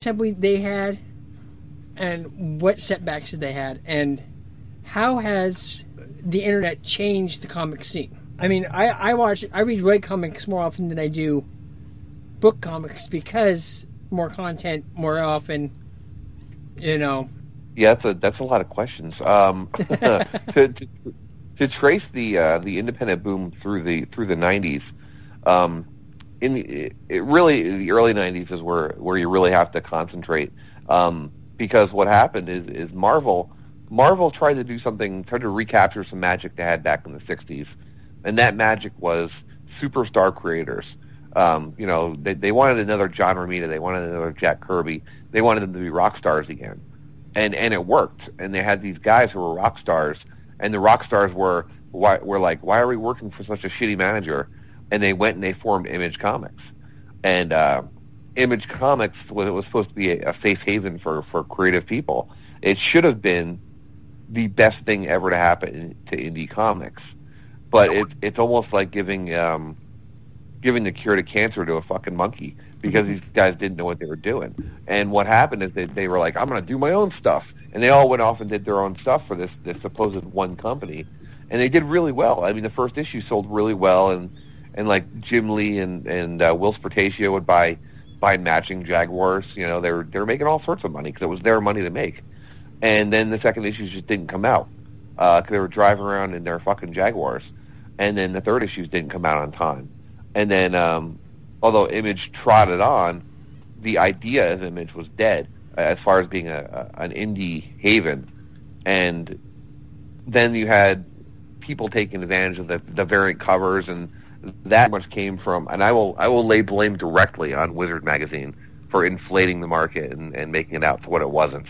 have they had, and what setbacks did they had, and how has the internet changed the comic scene? I mean, I read webcomics more often than I do book comics because more content more often, you know. Yeah, that's a lot of questions. To trace the independent boom through the 90s, the early 90s is where you really have to concentrate, because what happened is Marvel tried to recapture some magic they had back in the 60s, and that magic was superstar creators. They wanted another John Romita, they wanted another Jack Kirby, they wanted them to be rock stars again, and it worked. And they had these guys who were rock stars. And the rock stars were like, why are we working for such a shitty manager? And they went and they formed Image Comics. And Image Comics was supposed to be a safe haven for creative people. It should have been the best thing ever to happen to indie comics. But it's almost like giving the cure to cancer to a fucking monkey, because these guys didn't know what they were doing. And what happened is they were like, I'm going to do my own stuff. And they all went off and did their own stuff for this supposed one company. And they did really well. I mean, the first issue sold really well, and like Jim Lee and Will Spertatio would buy matching Jaguars. You know, they were making all sorts of money because it was their money to make. And then the second issues just didn't come out because they were driving around in their fucking Jaguars. And then the third issues didn't come out on time. And then, although Image trotted on, the idea of Image was dead as far as being an indie haven. And then you had people taking advantage of the variant covers, and that much came from, and I will lay blame directly on Wizard Magazine for inflating the market and making it out to what it wasn't.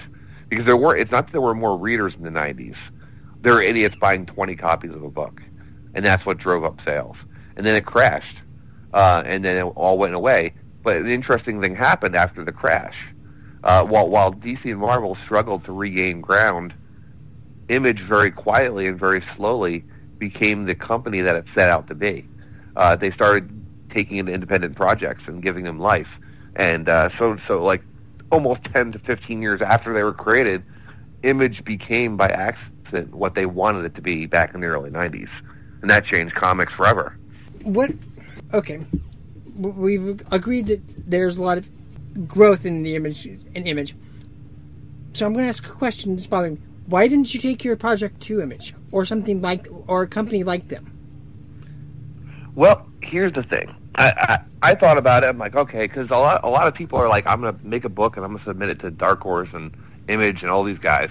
Because it's not that there were more readers in the 90s. There were idiots buying 20 copies of a book, and that's what drove up sales. And then it crashed, and then it all went away. But an interesting thing happened after the crash. While DC and Marvel struggled to regain ground, Image very quietly and very slowly became the company that it set out to be. They started taking in independent projects and giving them life. And so like almost 10 to 15 years after they were created, Image became by accident what they wanted it to be back in the early 90s. And that changed comics forever. Okay. We've agreed that there's a lot of growth in the Image. So I'm going to ask a question that's bothering me. Why didn't you take your project to Image or a company like them? Well, here's the thing. I thought about it. I'm like, okay, because a lot of people are like, I'm going to make a book and I'm going to submit it to Dark Horse and Image and all these guys.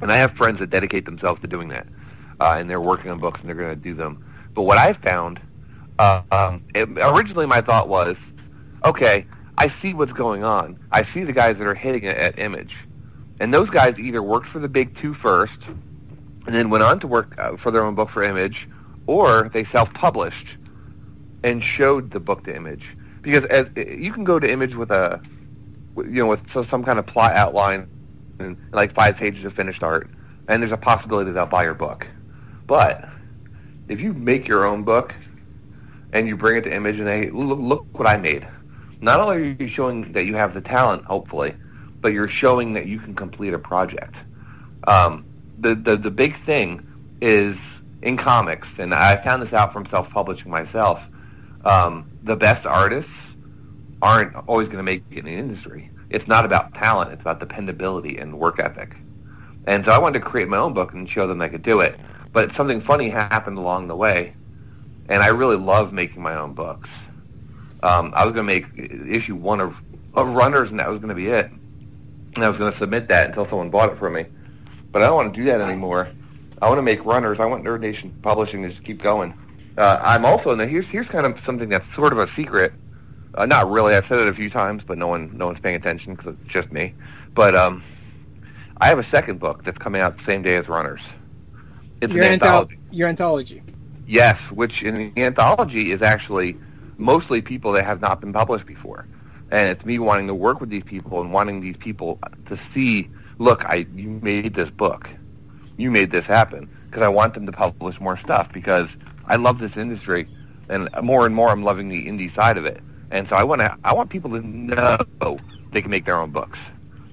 And I have friends that dedicate themselves to doing that, and they're working on books and they're going to do them. But what I found, originally my thought was, okay, I see what's going on. I see the guys that are hitting it at Image. And those guys either worked for the big two first and then went on to work for their own book for Image, or they self-published and showed the book to Image. Because as you can go to Image with some kind of plot outline and like 5 pages of finished art, and there's a possibility they'll buy your book. But if you make your own book and you bring it to Image and they look what I made, not only are you showing that you have the talent, hopefully, but you're showing that you can complete a project. The big thing is in comics, and I found this out from self-publishing myself, the best artists aren't always going to make it in the industry. It's not about talent. It's about dependability and work ethic. And so I wanted to create my own book and show them I could do it. But something funny happened along the way, and I really love making my own books. I was going to make issue 1 of Runners, and that was going to be it. And I was going to submit that until someone bought it for me. But I don't want to do that anymore. I want to make Runners. I want Nerd Nation Publishing to just keep going. I'm also, now here's kind of something that's sort of a secret. Not really. I've said it a few times, but no one's paying attention because it's just me. But I have a second book that's coming out the same day as Runners. It's an anthology. Your anthology. Yes, which in the anthology is actually mostly people that have not been published before. And it's me wanting to work with these people and wanting these people to see, look, you made this book. You made this happen. Because I want them to publish more stuff because I love this industry, and more I'm loving the indie side of it. And so I want people to know they can make their own books.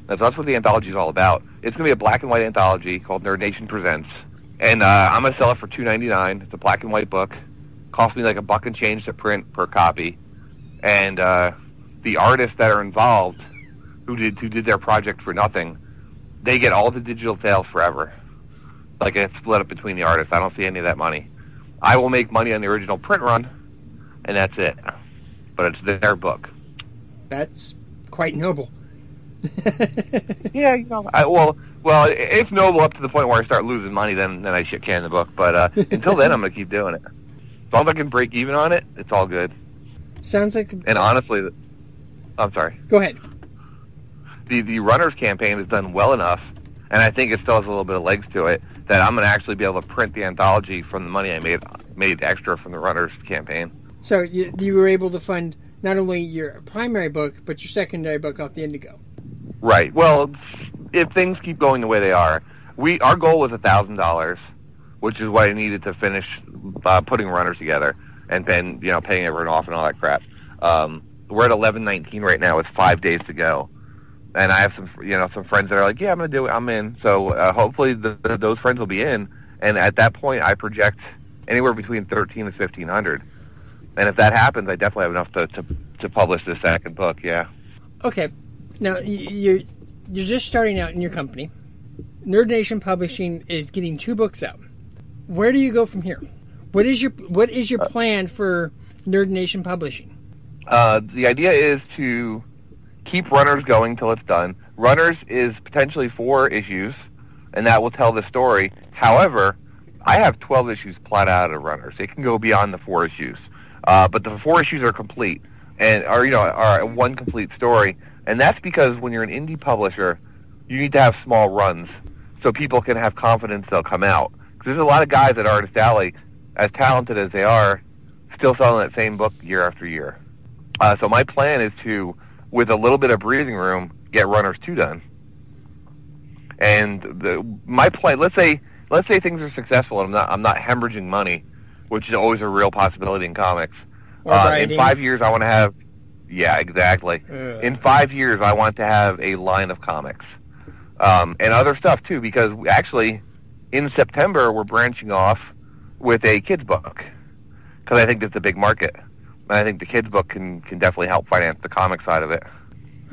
That's what the anthology is all about. It's going to be a black and white anthology called Nerd Nation Presents, and I'm going to sell it for $2.99. It's a black and white book. Cost me like $1 and change to print per copy, and the artists that are involved, who did their project for nothing, they get all the digital sales forever. Like, it's split up between the artists. I don't see any of that money. I will make money on the original print run, and that's it. But it's their book. That's quite noble. Yeah, you know, well, it's noble up to the point where I start losing money, then I shit can the book. But until then, I'm going to keep doing it. As long as I can break even on it, it's all good. Sounds like... And honestly, I'm sorry. Go ahead. The Runners campaign has done well enough, and I think it still has a little bit of legs to it, that I'm going to actually be able to print the anthology from the money I made extra from the Runners campaign. So you were able to fund not only your primary book, but your secondary book off the Indigo. Right. Well, if things keep going the way they are, our goal was $1,000, which is what I needed to finish putting Runners together, and then paying everyone off and all that crap. We're at 11/19 right now with 5 days to go, and I have some friends that are like, yeah, I'm gonna do it. I'm in. So hopefully those friends will be in, and at that point I project anywhere between 1,300 and 1,500, and if that happens, I definitely have enough to publish the second book. Yeah. Okay. Now, you're just starting out in your company. Nerd Nation Publishing is getting 2 books out. Where do you go from here? What is your plan for Nerd Nation Publishing? The idea is to keep Runners going till it's done. Runners is potentially 4 issues, and that will tell the story. However, I have 12 issues plotted out of Runners. It can go beyond the 4 issues. But the 4 issues are complete, and are one complete story. And that's because when you're an indie publisher, you need to have small runs so people can have confidence they'll come out. Because there's a lot of guys at Artist Alley, as talented as they are, still selling that same book year after year. So my plan is to, with a little bit of breathing room, get Runners 2 done. And my plan, let's say things are successful and I'm not hemorrhaging money, which is always a real possibility in comics. In 5 years, I want to have... Yeah, exactly. In 5 years, I want to have a line of comics. And other stuff, too, because actually, in September, we're branching off with a kids book. Because I think that's a big market. And I think the kids book can definitely help finance the comic side of it.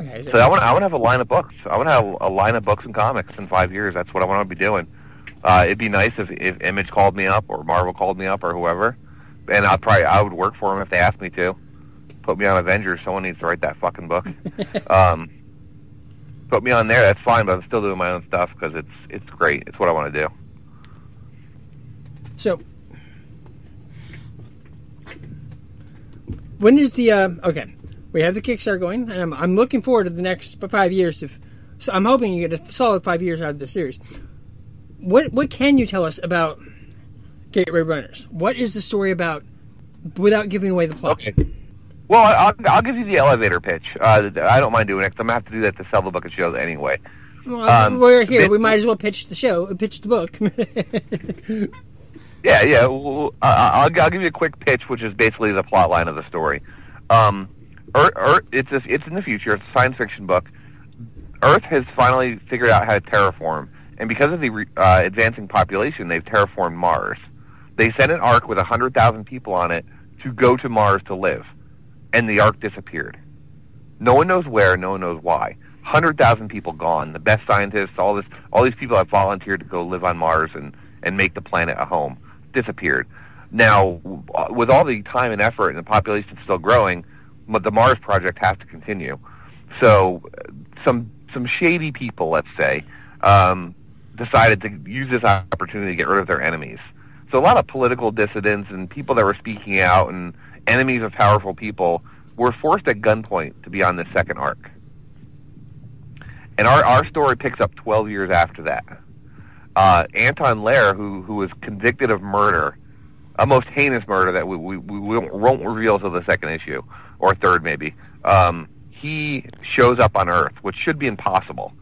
Okay, so I want to have a line of books. I want to have a line of books and comics in 5 years. That's what I want to be doing. It'd be nice if Image called me up or Marvel called me up or whoever. And I would work for them if they asked me to. Put me on Avengers. Someone needs to write that fucking book. Put me on there. That's fine, but I'm still doing my own stuff because it's great. It's what I want to do. So, when is the okay? We have the Kickstarter going, and I'm looking forward to the next 5 years. So I'm hoping you get a solid 5 years out of the series. What can you tell us about Gateway Runners? What is the story about, without giving away the plot? Okay. Well, I'll give you the elevator pitch. I don't mind doing it because I'm going to have to do that to sell the book of shows anyway. Well, we're here. We might as well pitch the book. Yeah. Well, I'll give you a quick pitch, which is basically the plot line of the story. It's in the future. It's a science fiction book. Earth has finally figured out how to terraform, and because of the advancing population, they've terraformed Mars. They sent an ark with 100,000 people on it to go to Mars to live. And the ark disappeared. No one knows where, no one knows why. 100,000 people gone. The best scientists, all these people have volunteered to go live on Mars and make the planet a home. Disappeared. Now, with all the time and effort and the population still growing, the Mars project has to continue. So, some shady people, let's say, decided to use this opportunity to get rid of their enemies. So a lot of political dissidents and people that were speaking out and enemies of powerful people were forced at gunpoint to be on this second arc. And our story picks up 12 years after that. Anton Lair, who was convicted of murder, a most heinous murder that we won't reveal till the second issue, or third maybe, he shows up on Earth, which should be impossible,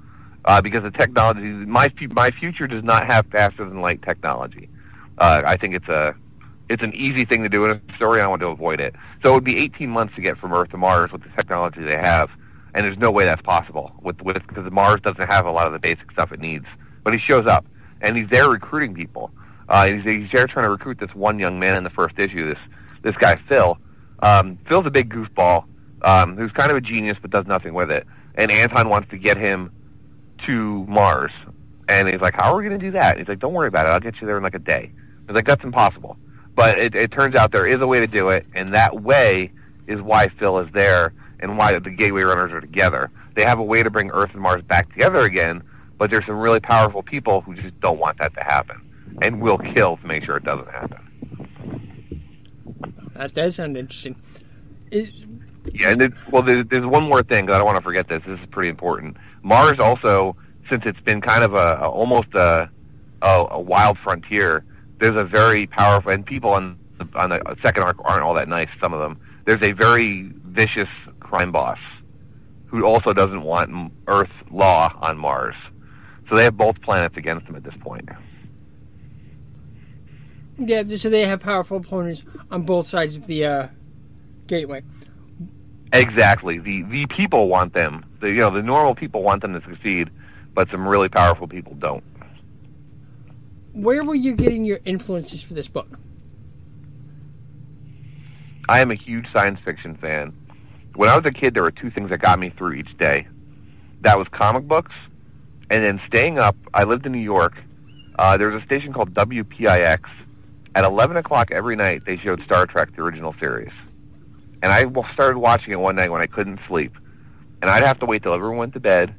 because the technology, my future does not have faster than light technology. I think it's an easy thing to do in a story, and I want to avoid it. So it would be 18 months to get from Earth to Mars with the technology they have. and there's no way that's possible because Mars doesn't have a lot of the basic stuff it needs. But he shows up, and he's there recruiting people. He's there trying to recruit this one young man in the first issue, this guy Phil. Phil's a big goofball who's kind of a genius but does nothing with it. And Anton wants to get him to Mars. And he's like, how are we going to do that? And he's like, don't worry about it. I'll get you there in like a day. He's like, that's impossible. But it turns out there is a way to do it, and that way is why Phil is there and why the Gateway Runners are together. They have a way to bring Earth and Mars back together again, but there's some really powerful people who just don't want that to happen and will kill to make sure it doesn't happen. That does sound interesting. Yeah, and there's one more thing, because I don't want to forget this. This is pretty important. Mars also, since it's been kind of almost a wild frontier, there's a very powerful, and people on the second arc aren't all that nice, some of them. There's a very vicious crime boss who also doesn't want Earth law on Mars. So they have both planets against them at this point. Yeah, so they have powerful opponents on both sides of the Gateway. Exactly. The people want them. The normal people want them to succeed, but some really powerful people don't. Where were you getting your influences for this book? I am a huge science fiction fan. When I was a kid, there were two things that got me through each day. That was comic books, and then staying up. I lived in New York. There was a station called WPIX. At 11 o'clock every night, they showed Star Trek, the original series. And I started watching it one night when I couldn't sleep. And I'd have to wait till everyone went to bed,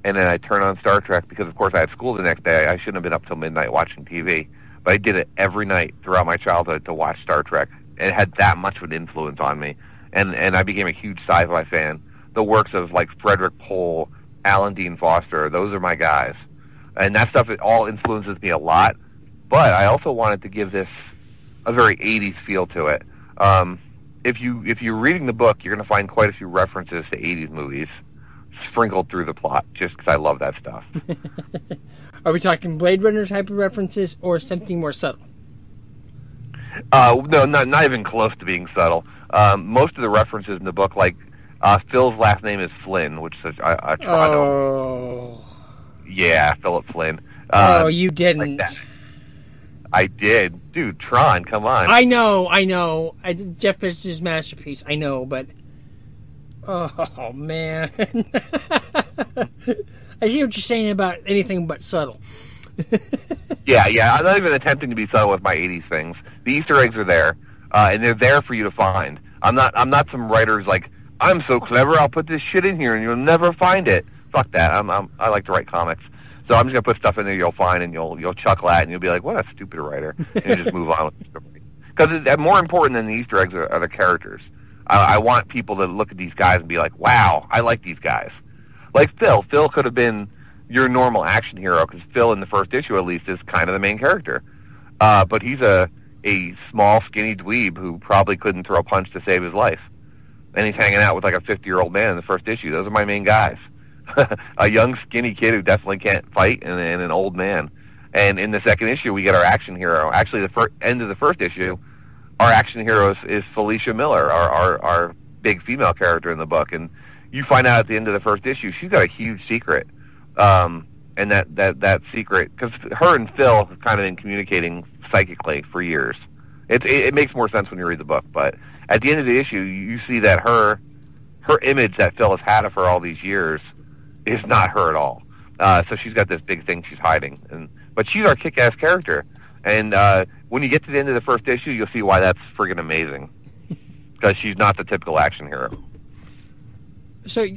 and then I'd turn on Star Trek because, of course, I had school the next day. I shouldn't have been up till midnight watching TV. But I did it every night throughout my childhood to watch Star Trek. It had that much of an influence on me. And I became a huge sci-fi fan. The works of, like, Frederick Pohl, Alan Dean Foster, those are my guys. And that stuff, it all influences me a lot. But I also wanted to give this a very 80s feel to it. If you're reading the book, you're going to find quite a few references to 80s movies sprinkled through the plot, just because I love that stuff. Are we talking Blade Runner type of references or something more subtle? No, not even close to being subtle. Most of the references in the book, like Phil's last name is Flynn, which is a Toronto. Oh. Yeah, Philip Flynn. You didn't. Like I did. Dude, Tron, come on. I know. Jeff Bridges' masterpiece, I know, but... Oh, man. I see what you're saying about anything but subtle. Yeah, I'm not even attempting to be subtle with my 80s things. The Easter eggs are there, and they're there for you to find. I'm not some writer's like, I'm so clever, I'll put this shit in here and you'll never find it. Fuck that. I like to write comics. So I'm just going to put stuff in there you'll find, and you'll chuckle at, and you'll be like, what a stupid writer. And you just move on with the story. Because more important than the Easter eggs are the characters. I want people to look at these guys and be like, wow, I like these guys. Like Phil. Phil could have been your normal action hero, because Phil, in the first issue at least, is kind of the main character. But he's a small, skinny dweeb who probably couldn't throw a punch to save his life. And he's hanging out with like a 50-year-old man in the first issue. Those are my main guys. A young, skinny kid who definitely can't fight, and an old man. And in the second issue, we get our action hero. Actually, the end of the first issue, our action hero is Felicia Miller, our big female character in the book. And you find out at the end of the first issue, she's got a huge secret. And that secret, because her and Phil have kind of been communicating psychically for years. It makes more sense when you read the book, but at the end of the issue, you see that her image that Phil has had of her all these years is not her at all. So she's got this big thing she's hiding, but she's our kick-ass character. And when you get to the end of the first issue, you'll see why that's friggin' amazing, because she's not the typical action hero. So,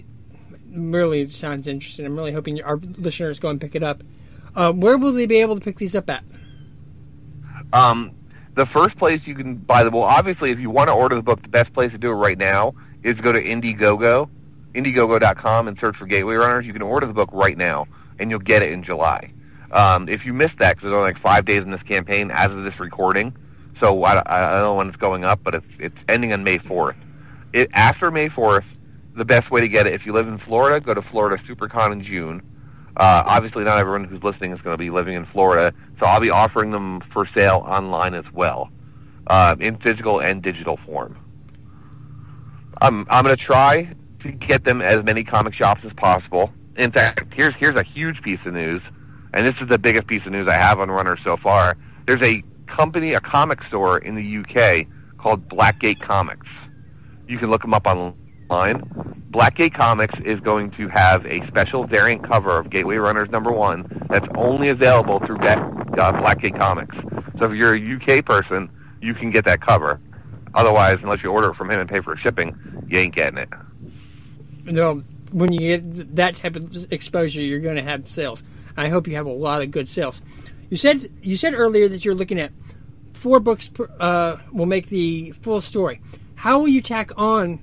really sounds interesting. I'm really hoping our listeners go and pick it up. Where will they be able to pick these up at? The first place you can buy them, well, obviously, if you want to order the book, the best place to do it right now is go to Indiegogo.com, and search for Gateway Runners. You can order the book right now, and you'll get it in July. If you missed that, because there's only like 5 days in this campaign as of this recording, so I don't know when it's going up, but it's ending on May 4th. After May 4th, the best way to get it, if you live in Florida, go to Florida SuperCon in June. Obviously, not everyone who's listening is going to be living in Florida, so I'll be offering them for sale online as well, in physical and digital form. I'm going to try to get them as many comic shops as possible. In fact, here's a huge piece of news, and this is the biggest piece of news I have on Runner so far. There's a comic store in the UK called Blackgate Comics. You can look them up online. Blackgate Comics is going to have a special variant cover of Gateway Runners #1 that's only available through Blackgate Comics. So if you're a UK person, you can get that cover. Otherwise, unless you order it from him and pay for shipping, you ain't getting it. No, when you get that type of exposure, you're going to have sales. I hope you have a lot of good sales. You said earlier that you're looking at 4 books will make the full story. How will you tack on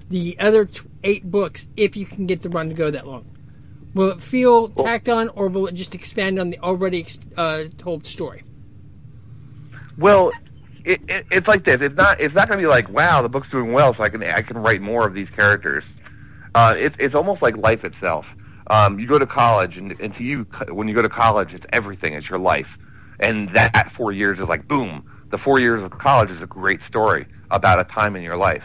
the other 8 books if you can get the run to go that long? Will it feel tacked on, or will it just expand on the already told story? Well, it's like this. It's not going to be like, wow, the book's doing well, so I can write more of these characters. It's almost like life itself. You go to college, and to you, when you go to college, it's everything. It's your life, and that 4 years is like boom. The 4 years of college is a great story about a time in your life.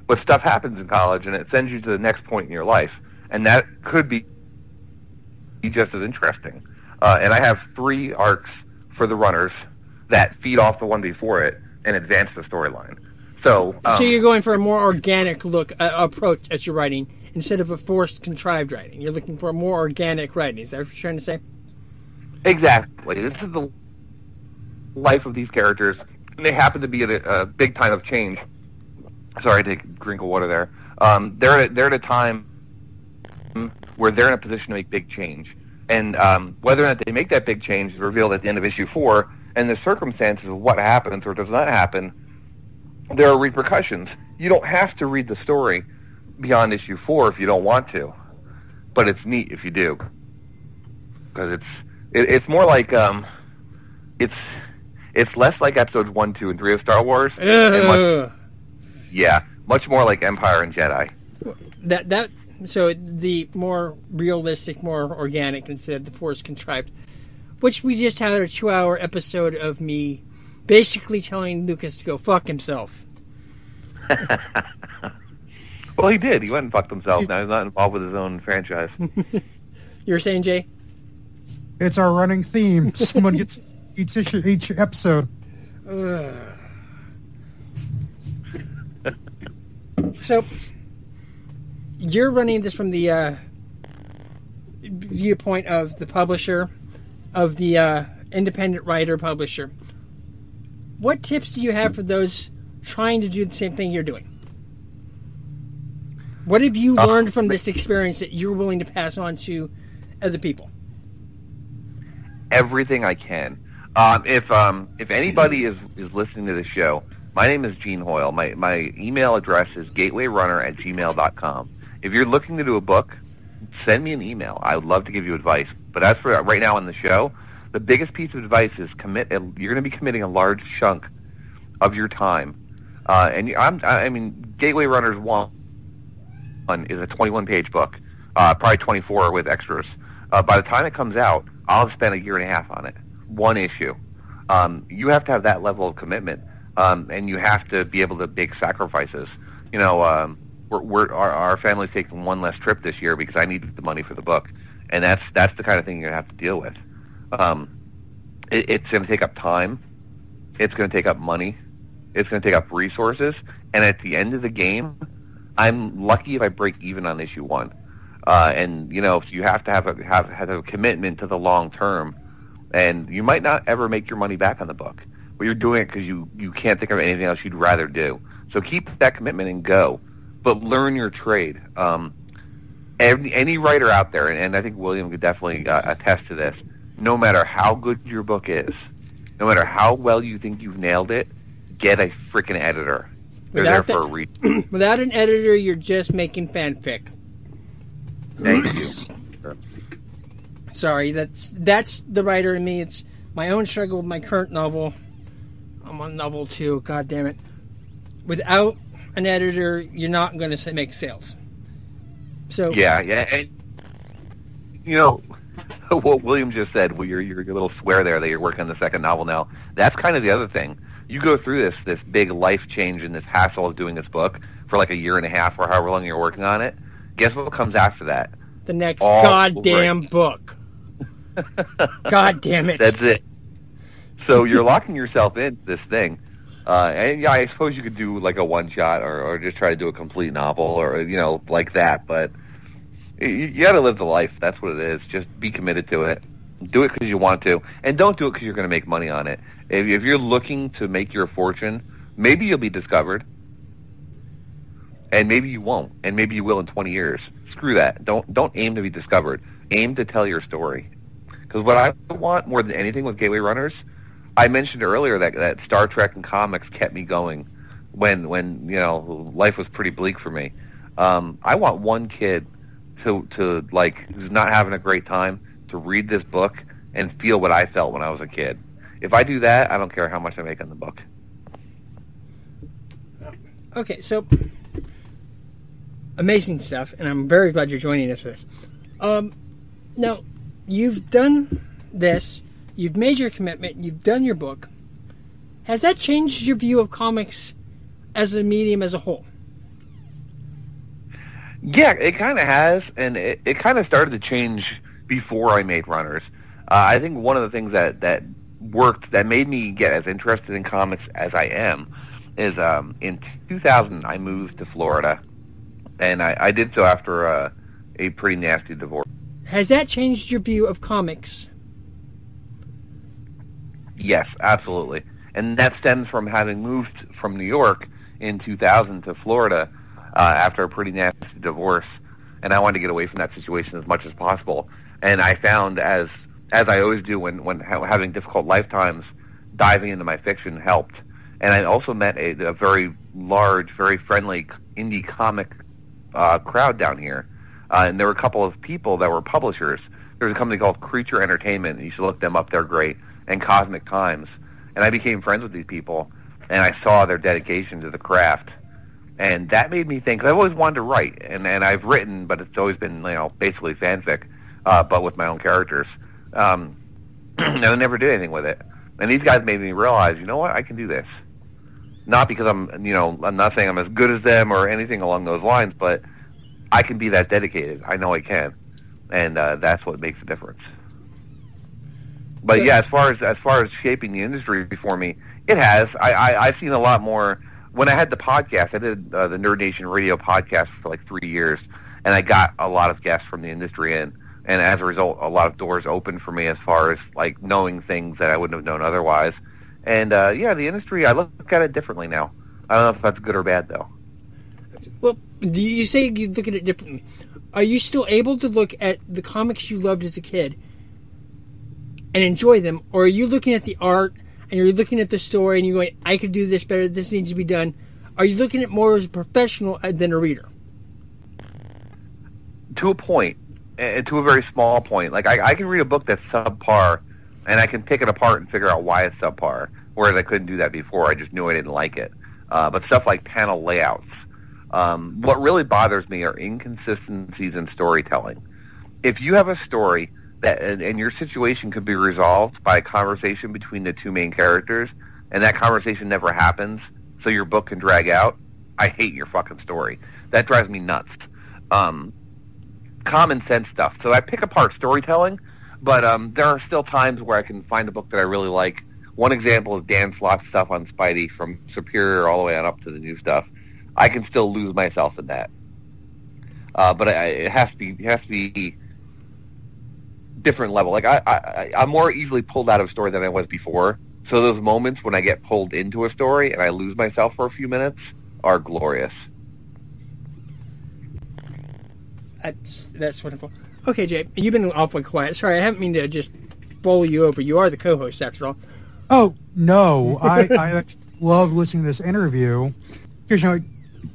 But stuff happens in college, and it sends you to the next point in your life, and that could be just as interesting. And I have 3 arcs for the runners that feed off the one before it and advance the storyline. So you're going for a more organic approach as you're writing instead of a forced, contrived writing. You're looking for a more organic writing. Is that what you're trying to say? Exactly. This is the life of these characters, and they happen to be at a big time of change. Sorry, I take a drink of water there. They're at a time where they're in a position to make big change. And whether or not they make that big change is revealed at the end of issue 4, and the circumstances of what happens or does not happen, there are repercussions. You don't have to read the story beyond issue 4 if you don't want to, but it's neat if you do, because it's more like it's less like episodes 1, 2, and 3 of Star Wars, and much more like Empire and Jedi. So the more realistic, more organic instead of the forced contrived, which we just had a 2-hour episode of me basically telling Lucas to go fuck himself. Well, he did. He went and fucked himself. Now he's not involved with his own franchise. You were saying, Jay? It's our running theme. Someone gets each episode. So, you're running this from the viewpoint of the publisher, of the independent writer publisher. What tips do you have for those trying to do the same thing you're doing? What have you learned from this experience that you're willing to pass on to other people? Everything I can. If anybody is listening to the show, my name is Gene Hoyle. My email address is gatewayrunner@gmail.com. If you're looking to do a book, send me an email. I would love to give you advice. But as for right now on the show, the biggest piece of advice is you're going to be committing a large chunk of your time. Gateway Runners 1 is a 21-page book, probably 24 with extras. By the time it comes out, I'll have spent a year and a half on it. One issue. You have to have that level of commitment, and you have to be able to make sacrifices. You know, our family's taking one less trip this year because I needed the money for the book, and that's the kind of thing you're going to have to deal with. It's going to take up time. It's going to take up money. It's going to take up resources. And at the end of the game, I'm lucky if I break even on issue 1. And you know, so you have to have a commitment to the long term. And you might not ever make your money back on the book, but you're doing it because you can't think of anything else you'd rather do. So keep that commitment and go, but learn your trade. Any writer out there, and I think William could definitely attest to this, no matter how good your book is, no matter how well you think you've nailed it, get a freaking editor. They're there for a reason. Without an editor, you're just making fanfic. Thank you. Sorry, that's the writer in me. It's my own struggle with my current novel. I'm on novel 2. God damn it! Without an editor, you're not going to make sales. So yeah, and you know what William just said. Well, your little swear there that you're working on the second novel now. That's kind of the other thing. You go through this big life change and this hassle of doing this book, for like a year and a half or however long you're working on it, guess what comes after that? The next All goddamn great. book. God damn it. That's it. So you're locking yourself into this thing. And yeah, I suppose you could do like a one-shot or just try to do a complete novel or, like that. But you got to live the life. That's what it is. Just be committed to it. Do it because you want to. And don't do it because you're going to make money on it. If you're looking to make your fortune, maybe you'll be discovered. And maybe you won't. And maybe you will in 20 years. Screw that. Don't aim to be discovered. Aim to tell your story. Because what I want more than anything with Gateway Runners, I mentioned earlier that Star Trek and comics kept me going when life was pretty bleak for me. I want one kid to like who's not having a great time to read this book and feel what I felt when I was a kid. If I do that, I don't care how much I make on the book. Okay, so amazing stuff, and I'm very glad you're joining us for this. Now, you've done this, you've made your commitment, you've done your book. Has that changed your view of comics as a medium as a whole? Yeah, it kind of has, and it kind of started to change before I made Runners. I think one of the things that worked, that made me get as interested in comics as I am, is in 2000 I moved to Florida, and I did so after a pretty nasty divorce. Has that changed your view of comics? Yes, absolutely. And that stems from having moved from New York in 2000 to Florida after a pretty nasty divorce, and I wanted to get away from that situation as much as possible. And I found, as I always do when having difficult lifetimes, diving into my fiction helped. And I also met a very large, very friendly indie comic crowd down here. And there were a couple of people that were publishers. There's a company called Creature Entertainment. You should look them up. They're great. And Cosmic Times. And I became friends with these people, and I saw their dedication to the craft. And that made me think, 'cause I've always wanted to write. And I've written, but it's always been, basically fanfic, but with my own characters. And I never did anything with it. And these guys made me realize, you know what, I can do this. Not because I'm not saying I'm as good as them or anything along those lines, but I can be that dedicated. I know I can. And that's what makes a difference. But yeah, as far as shaping the industry for me, it has. I've seen a lot more. When I had the podcast, I did the Nerd Nation radio podcast for like 3 years, and I got a lot of guests from the industry in. And as a result, a lot of doors opened for me as far as like knowing things that I wouldn't have known otherwise. And yeah, the industry, I look at it differently now. I don't know if that's good or bad, though. Well, you say you look at it differently. Are you still able to look at the comics you loved as a kid and enjoy them, or are you looking at the art and you're looking at the story and you're going, I could do this better, this needs to be done? Are you looking at more as a professional than a reader? To a point. To a very small point. Like, I can read a book that's subpar, and I can pick it apart and figure out why it's subpar, whereas I couldn't do that before. I just knew I didn't like it. But stuff like panel layouts. What really bothers me are inconsistencies in storytelling. If you have a story that, and your situation could be resolved by a conversation between the two main characters, and that conversation never happens, so your book can drag out, I hate your fucking story. That drives me nuts. Common sense stuff. So I pick apart storytelling, but there are still times where I can find a book that I really like. One example is Dan Slott's stuff on Spidey, from Superior all the way on up to the new stuff. I can still lose myself in that, but it has to be different level. Like I'm more easily pulled out of a story than I was before. So those moments when I get pulled into a story and I lose myself for a few minutes are glorious. That's wonderful. Okay, Jay, you've been awfully quiet. Sorry, I haven't mean to just bowl you over. You are the co-host, after all. Oh, no. I love listening to this interview because,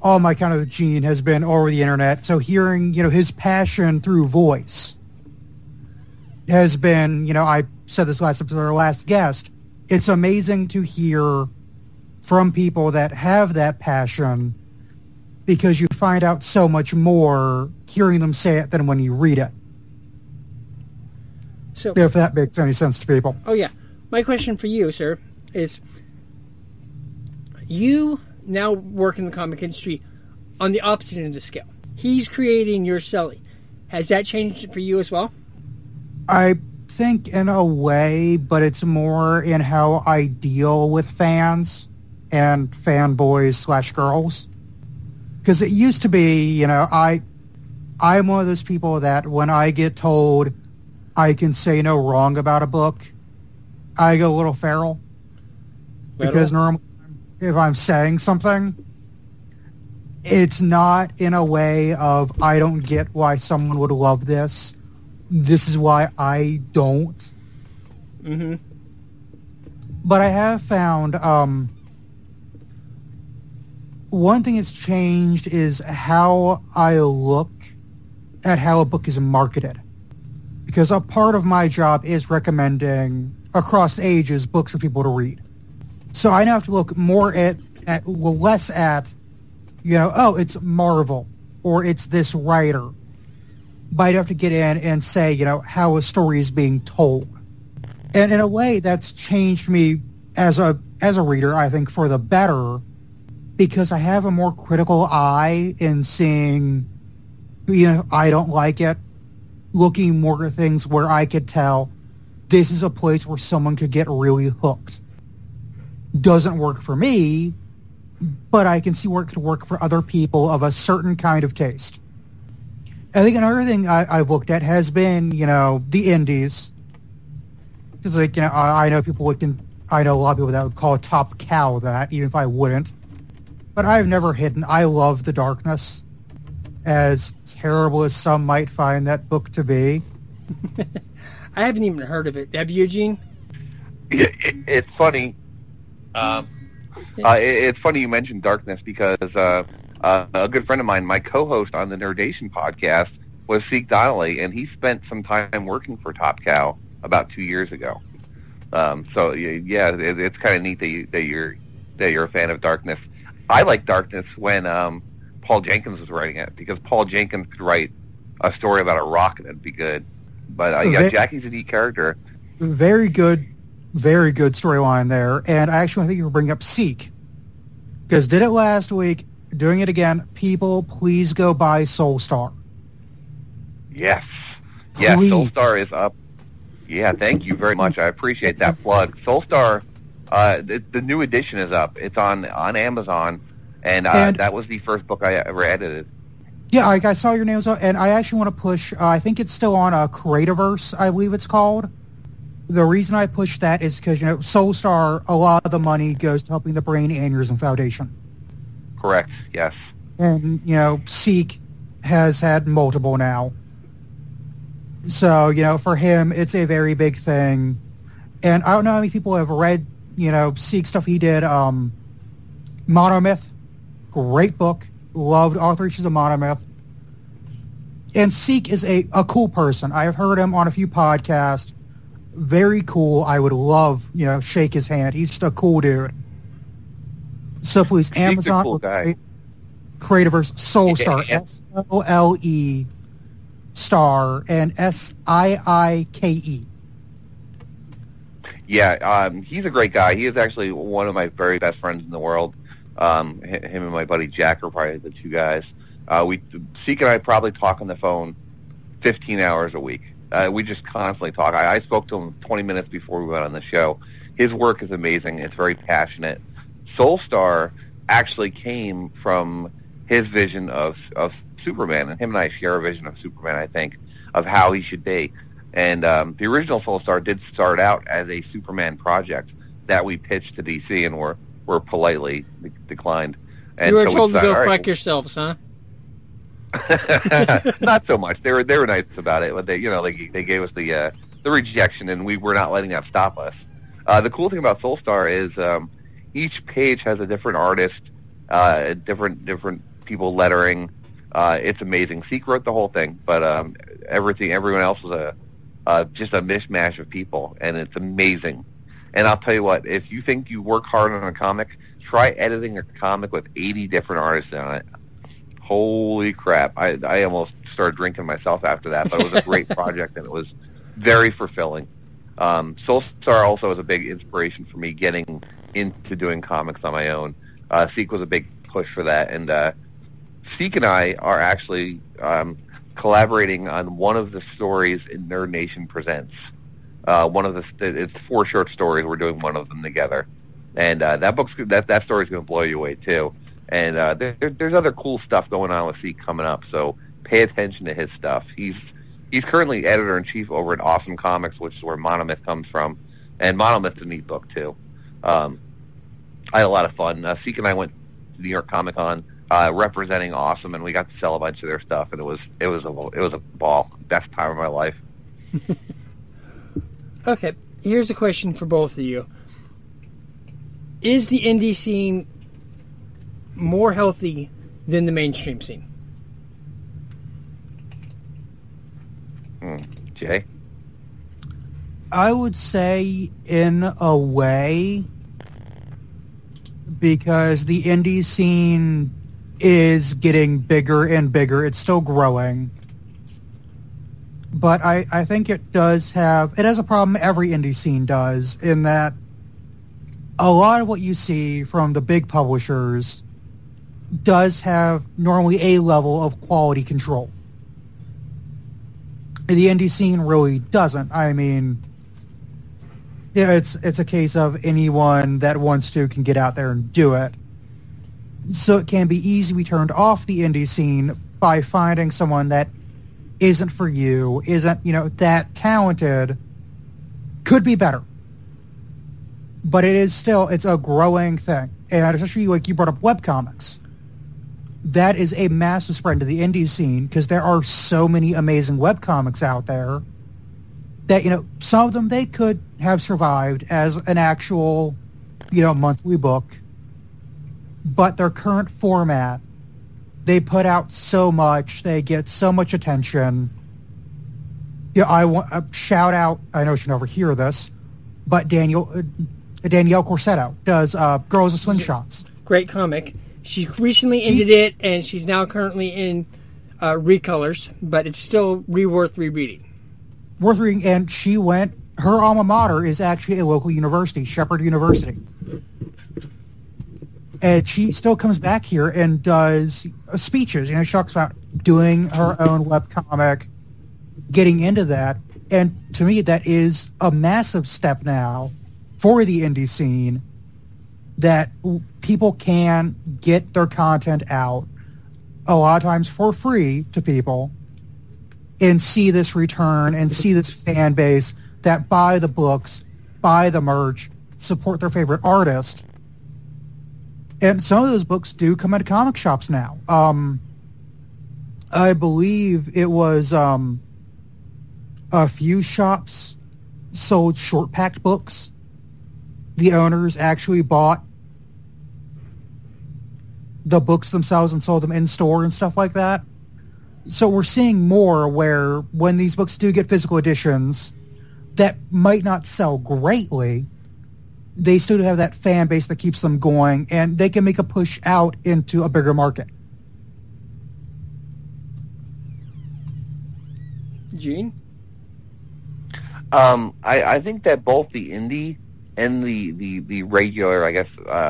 all my kind of gene has been over the internet. So hearing, his passion through voice has been, I said this last episode, our last guest, it's amazing to hear from people that have that passion, because you find out so much more hearing them say it than when you read it. So, if that makes any sense to people. Oh, yeah. My question for you, sir, is you now work in the comic industry. on the opposite end of the scale. He's creating, you're selling. Has that changed it for you as well? I think in a way, but it's more in how I deal with fans and fanboys / girls. Because it used to be, I'm one of those people that when I get told I can say no wrong about a book, I go a little feral. Because normally if I'm saying something, it's not in a way of I don't get why someone would love this. This is why I don't. Mm-hmm. But I have found one thing that's changed is how I look at how a book is marketed. Because a part of my job is recommending across ages books for people to read. So I now have to look more less at, it's Marvel or it's this writer. But I'd have to get in and say, how a story is being told. And in a way, that's changed me as a reader, I think, for the better, because I have a more critical eye in seeing, I don't like it, looking more at things where I could tell this is a place where someone could get really hooked. Doesn't work for me, but I can see where it could work for other people of a certain kind of taste. I think another thing I've looked at has been, the indies. Because, I know I know a lot of people that would call Top Cow that, even if I wouldn't. But I've never hidden. I love The Darkness. As terrible as some might find that book to be. I haven't even heard of it. Have you, Eugene? It's funny. It's funny you mentioned Darkness because a good friend of mine, my co-host on the Nerdation podcast, was Zeke Donnelly, and he spent some time working for Top Cow about 2 years ago. So yeah, it's kind of neat that you're a fan of Darkness. I like Darkness when Paul Jenkins was writing it, because Paul Jenkins could write a story about a rock and it'd be good. But Jackie's a neat character. Very good storyline there. And I actually think you were bringing up Seek, because did it last week, doing it again. People, please go buy Soulstar. Yes, Please. Soulstar is up. Yeah, thank you very much. I appreciate that plug. Soulstar, the new edition is up. It's on Amazon, and that was the first book I ever edited. Yeah, I saw your names, and I actually want to push, I think it's still on Creativerse, I believe it's called. The reason I push that is because, Soulstar, a lot of the money goes to helping the Brain Aneurysm Foundation. Correct, yes. And, Seek has had multiple now. So, for him, it's a very big thing. And I don't know how many people have read, Seek stuff he did. Monomyth, great book. Loved all 3 issues of Monomyth. And Seek is a cool person. I have heard him on a few podcasts. Very cool. I would love, shake his hand. He's just a cool dude. So please, Seek's Amazon, a cool guy. Creativerse, Soulstar, SOLE Star, and SIIKE. Yeah, he's a great guy. He is actually one of my very best friends in the world. Him and my buddy Jack are probably the 2 guys. Seek and I probably talk on the phone 15 hours a week. We just constantly talk. I spoke to him 20 minutes before we went on the show. His work is amazing. It's very passionate. Soulstar actually came from his vision of Superman, and him and I share a vision of Superman, I think, of how he should be. And the original Soulstar did start out as a Superman project that we pitched to DC and were politely declined. And you were so told to go fuck right, yourselves, huh? Not so much. They were nice about it, but they gave us the rejection, and we were not letting that stop us. The cool thing about Soulstar is each page has a different artist, different people lettering. It's amazing. Seek wrote the whole thing, but everyone else was just a mishmash of people, and it's amazing. And I'll tell you what, if you think you work hard on a comic, try editing a comic with 80 different artists on it. Holy crap. I almost started drinking myself after that, but it was a great project, and it was very fulfilling. Soulstar also was a big inspiration for me getting into doing comics on my own. Seek was a big push for that, and Seek and I are actually collaborating on one of the stories in Nerd Nation Presents. It's 4 short stories. We're doing one of them together, and that story's going to blow you away too. And there's other cool stuff going on with Seek coming up, so pay attention to his stuff. He's currently editor-in-chief over at Awesome Comics, which is where Monomyth comes from, and Monomyth's a neat book too. I had a lot of fun. Seek and I went to New York Comic Con representing Awesome, and we got to sell a bunch of their stuff, and it was a ball. Best time of my life. Okay, here's a question for both of you. Is the indie scene more healthy than the mainstream scene? Jay? I would say in a way, because the indie scene is getting bigger and bigger. It's still growing. But I think it has a problem every indie scene does, in that a lot of what you see from the big publishers does have normally a level of quality control. The indie scene really doesn't. I mean, yeah, it's a case of anyone that wants to can get out there and do it. So it can be easy to be turned off the indie scene by finding someone that isn't for you, isn't, that talented, could be better. But it's a growing thing. And especially like you brought up webcomics. That is a massive spread to the indie scene, because there are so many amazing webcomics out there that, some of them they could have survived as an actual, monthly book. But their current format, they put out so much, they get so much attention. I want a shout out, I know she'll never hear this, but Danielle Corsetto does Girls with Slingshots. Great comic. She recently ended it, and she's now currently in recolors, but it's still worth rereading. Worth reading, and her alma mater is actually a local university, Shepherd University. And she still comes back here and does speeches. She talks about doing her own webcomic, getting into that. And to me, that is a massive step now for the indie scene, that people can get their content out a lot of times for free to people and see this return and see this fan base that buy the books, buy the merch, support their favorite artist. And some of those books do come into comic shops now. I believe it was a few shops sold short-packed books. The owners actually bought the books themselves and sold them in-store and stuff like that. So we're seeing more where when these books do get physical editions that might not sell greatly, they still have that fan base that keeps them going, and they can make a push out into a bigger market. Gene? I think that both the indie and the regular, I guess,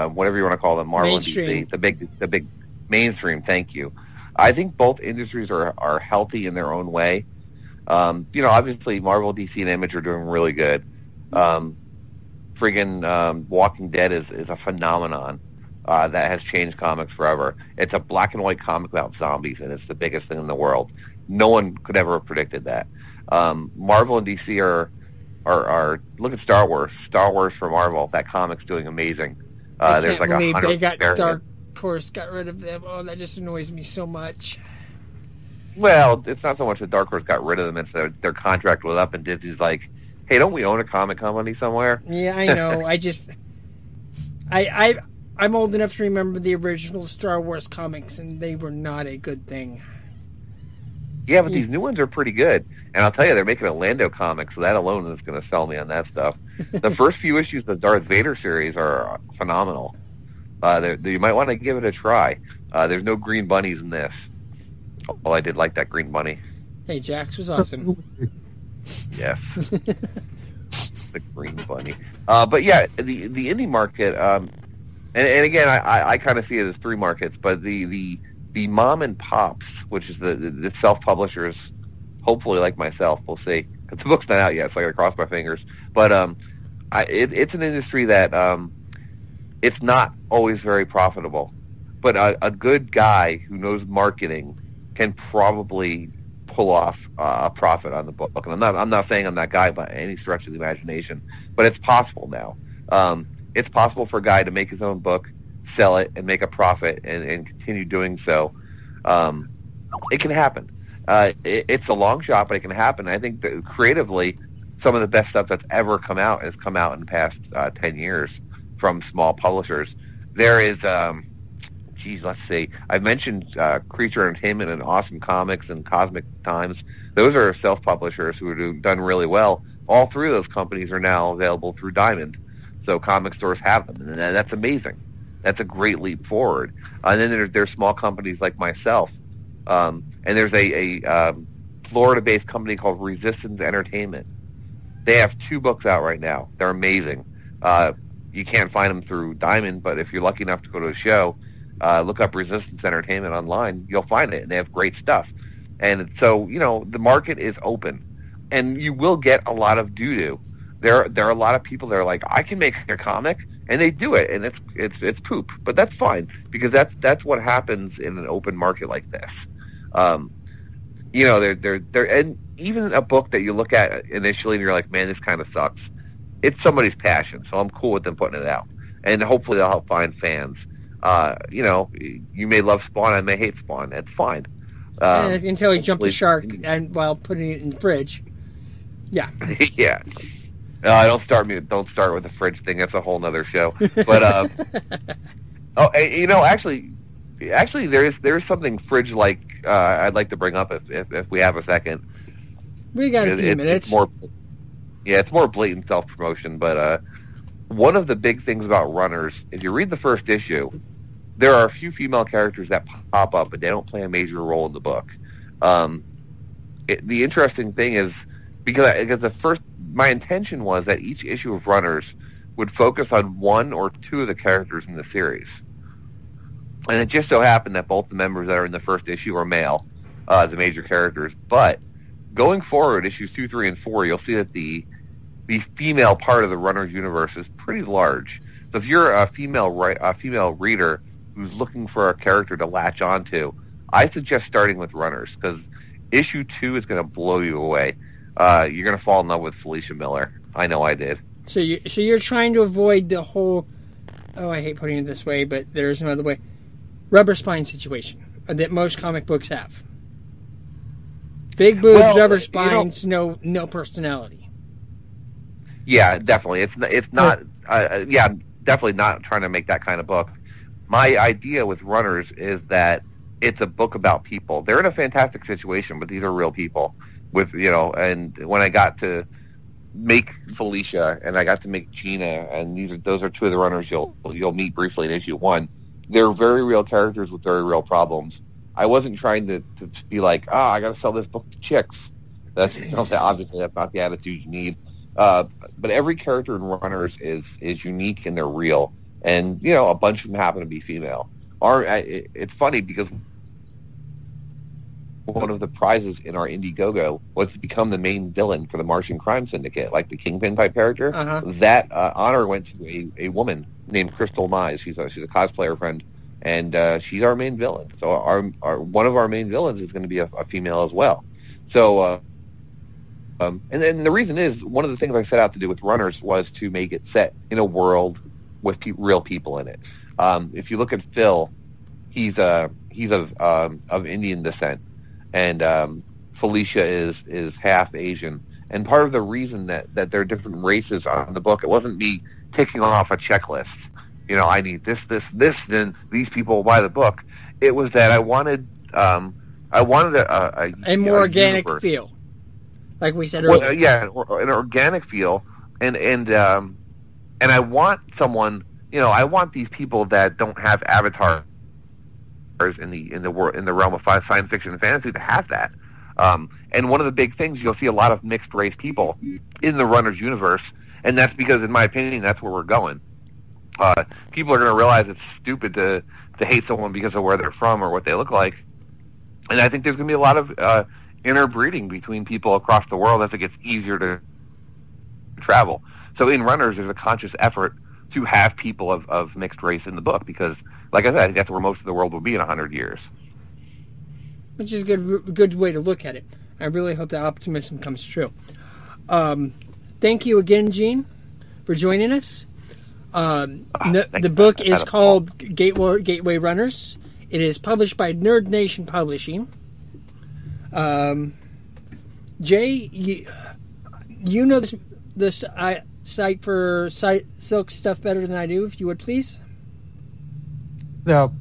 whatever you want to call them, Marvel and DC, the big mainstream, thank you. I think both industries are healthy in their own way. Obviously Marvel, DC, and Image are doing really good. Walking Dead is a phenomenon that has changed comics forever. It's a black and white comic about zombies, and it's the biggest thing in the world. No one could ever have predicted that. Marvel and DC are look at Star Wars. Star Wars for Marvel. That comic's doing amazing. There's like 100 they got Dark Horse got rid of them. Oh, that just annoys me so much. Well, it's not so much that Dark Horse got rid of them. It's their contract was up, and Disney's like, hey, don't we own a comic company somewhere? Yeah, I know. I'm old enough to remember the original Star Wars comics, and they were not a good thing. Yeah, but these new ones are pretty good. And I'll tell you, they're making a Lando comic, so that alone is going to sell me on that stuff. The first few issues of the Darth Vader series are phenomenal. You might want to give it a try. There's no green bunnies in this. Oh, I did like that green bunny. Hey, Jax was awesome. Yes. The green bunny. But yeah, the indie market, and again, I kind of see it as three markets, but the the mom and pops, which is the self-publishers, hopefully like myself, we'll see. 'Cause the book's not out yet, so I got to cross my fingers. But it's an industry that it's not always very profitable. But a good guy who knows marketing can probably pull off a profit on the book. And I'm not saying I'm that guy by any stretch of the imagination, but it's possible now. It's possible for a guy to make his own book, sell it, and make a profit, and continue doing so. It can happen. It's a long shot, but it can happen. I think that creatively, some of the best stuff that's ever come out has come out in the past 10 years from small publishers. There is, let's see. I mentioned Creature Entertainment and Awesome Comics and Cosmic Times. Those are self-publishers who have done really well. All three of those companies are now available through Diamond, so comic stores have them, and that's amazing. That's a great leap forward. And then there's small companies like myself. And there's a Florida-based company called Resistance Entertainment. They have 2 books out right now. They're amazing. You can't find them through Diamond, but if you're lucky enough to go to a show, look up Resistance Entertainment online. You'll find it, and they have great stuff. And so, the market is open, and you will get a lot of doo-doo. There are a lot of people that are like, I can make a comic, and they do it, and it's poop, but that's fine because that's what happens in an open market like this. They're and even a book that you look at initially and you're like, man, this kind of sucks. It's somebody's passion, so I'm cool with them putting it out, and hopefully they'll help find fans. You may love Spawn, I may hate Spawn. That's fine. Until he jumped the shark and while putting it in the fridge. Yeah. Yeah. Don't start with the fridge thing. That's a whole nother show. But actually, there's something fridge-like I'd like to bring up if we have a second. We got a few minutes. It's more blatant self-promotion. But one of the big things about runners, if you read the first issue, there are a few female characters that pop up, but they don't play a major role in the book. The interesting thing is because my intention was that each issue of Runners would focus on 1 or 2 of the characters in the series. And it just so happened that both the members that are in the first issue are male, the major characters. But going forward, issues 2, 3, and 4, you'll see that the female part of the Runners universe is pretty large. So if you're a female reader who's looking for a character to latch onto, I suggest starting with Runners because issue 2 is going to blow you away. You're going to fall in love with Felicia Miller. I know I did. So you're trying to avoid the whole, I hate putting it this way, but there's no other way, rubber spine situation that most comic books have. Big boobs, rubber spines, no personality. Yeah, definitely. It's not. Definitely not trying to make that kind of book. My idea with Runners is that it's a book about people. They're in a fantastic situation, but these are real people. And when I got to make Felicia and I got to make Gina, and those are 2 of the runners you'll meet briefly in issue 1. They're very real characters with very real problems. I wasn't trying to be like, I got to sell this book to chicks. That's obviously that's not the attitude you need. But every character in Runners is unique and they're real, and a bunch of them happen to be female. It's funny because one of the prizes in our Indiegogo was to become the main villain for the Martian crime syndicate, like the Kingpin type character. Uh-huh. That honor went to a woman named Crystal Mize. She's a cosplayer friend, and she's our main villain. So our one of our main villains is going to be a female as well. So, and then the reason is one of the things I set out to do with Runners was to make it set in a world with real people in it. If you look at Phil, he's of Indian descent. And Felicia is half Asian. And part of the reason that there are different races on the book, it wasn't me ticking off a checklist. I need this, then these people will buy the book. It was that I wanted a more organic universe. feel, like we said earlier. Well, an organic feel, and I want someone. I want these people that don't have avatars in the realm of science fiction and fantasy to have that. And one of the big things, you'll see a lot of mixed race people in the Runners universe, and that's because, in my opinion, that's where we're going. People are going to realize it's stupid to to hate someone because of where they're from or what they look like. And I think there's going to be a lot of interbreeding between people across the world as it gets easier to travel. So in Runners, there's a conscious effort to have people of mixed race in the book because, like I said, I think that's where most of the world will be in 100 years. Which is a good way to look at it. I really hope that optimism comes true. Thank you again, Gene, for joining us. The book is called Gateway Runners. It is published by Nerd Nation Publishing. Jay, you know this site for silk stuff better than I do, if you would please. The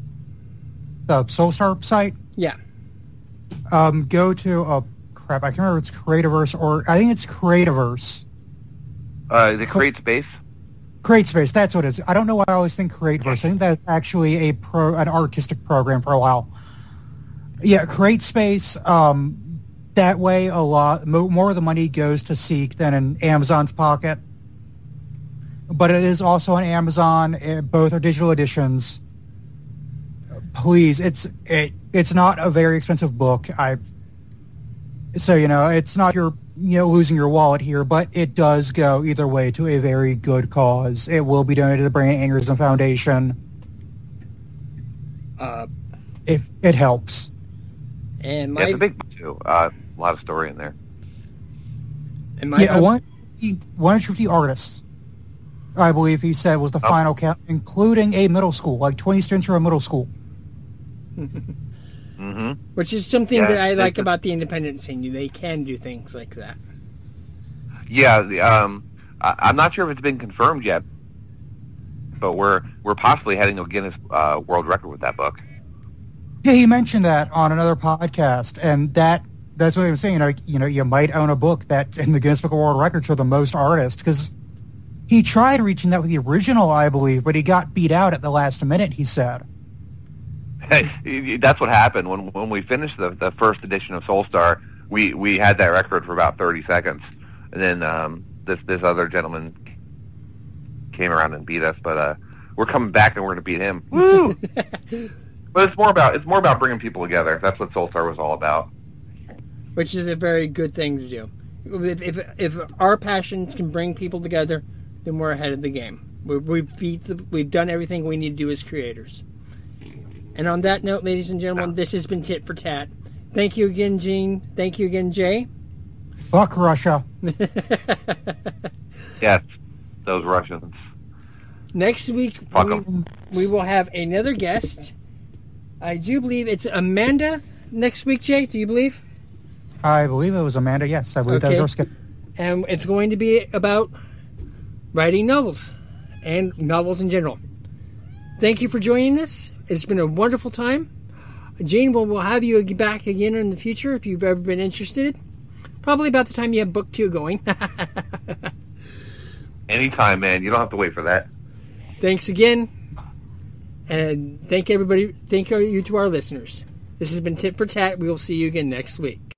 Soulstar site? Yeah. Go to crap, I can't remember if it's Creativerse or I think it's Creativerse. The CreateSpace? CreateSpace, that's what it is. I don't know why I always think Creativerse. I think that's actually an artistic program for a while. Yeah, CreateSpace. That way, a lot more of the money goes to Seek than in Amazon's pocket. But it is also on Amazon. Both are digital editions. Please, it's not a very expensive book. So it's not you're losing your wallet here, but it does go either way to a very good cause. It will be donated to the Brain Aneurysm Foundation. It helps. And it's a big book too. A lot of story in there. And 150 artists, I believe he said, was the final count, including a middle school, like 20 students from a middle school. Mm-hmm. Which is something that I like about the independent scene. They can do things like that. Yeah, I'm not sure if it's been confirmed yet, but we're possibly heading to a Guinness World Record with that book. Yeah, he mentioned that on another podcast, and that's what he was saying. You might own a book that's in the Guinness Book of World Records for the most artists, because he tried reaching that with the original, I believe, but he got beat out at the last minute, he said. Hey, that's what happened when we finished the first edition of Soulstar. We had that record for about 30 seconds, and then this other gentleman came around and beat us. But we're coming back and we're going to beat him. Woo! But it's more about bringing people together. That's what Soulstar was all about. Which is a very good thing to do. If our passions can bring people together, then we're ahead of the game. We've done everything we need to do as creators. And on that note, ladies and gentlemen, this has been Tit for Tat. Thank you again, Gene. Thank you again, Jay. Fuck Russia. Yes, those Russians. Next week, we will have another guest. I do believe it's Amanda next week, Jay. Do you believe? I believe it was Amanda, yes. I believe that was our schedule. And it's going to be about writing novels and novels in general. Thank you for joining us. It's been a wonderful time. Gene, we'll have you back again in the future if you've ever been interested. Probably about the time you have book 2 going. Anytime, man. You don't have to wait for that. Thanks again. And thank everybody. Thank you to our listeners. This has been Tit for Tat. We will see you again next week.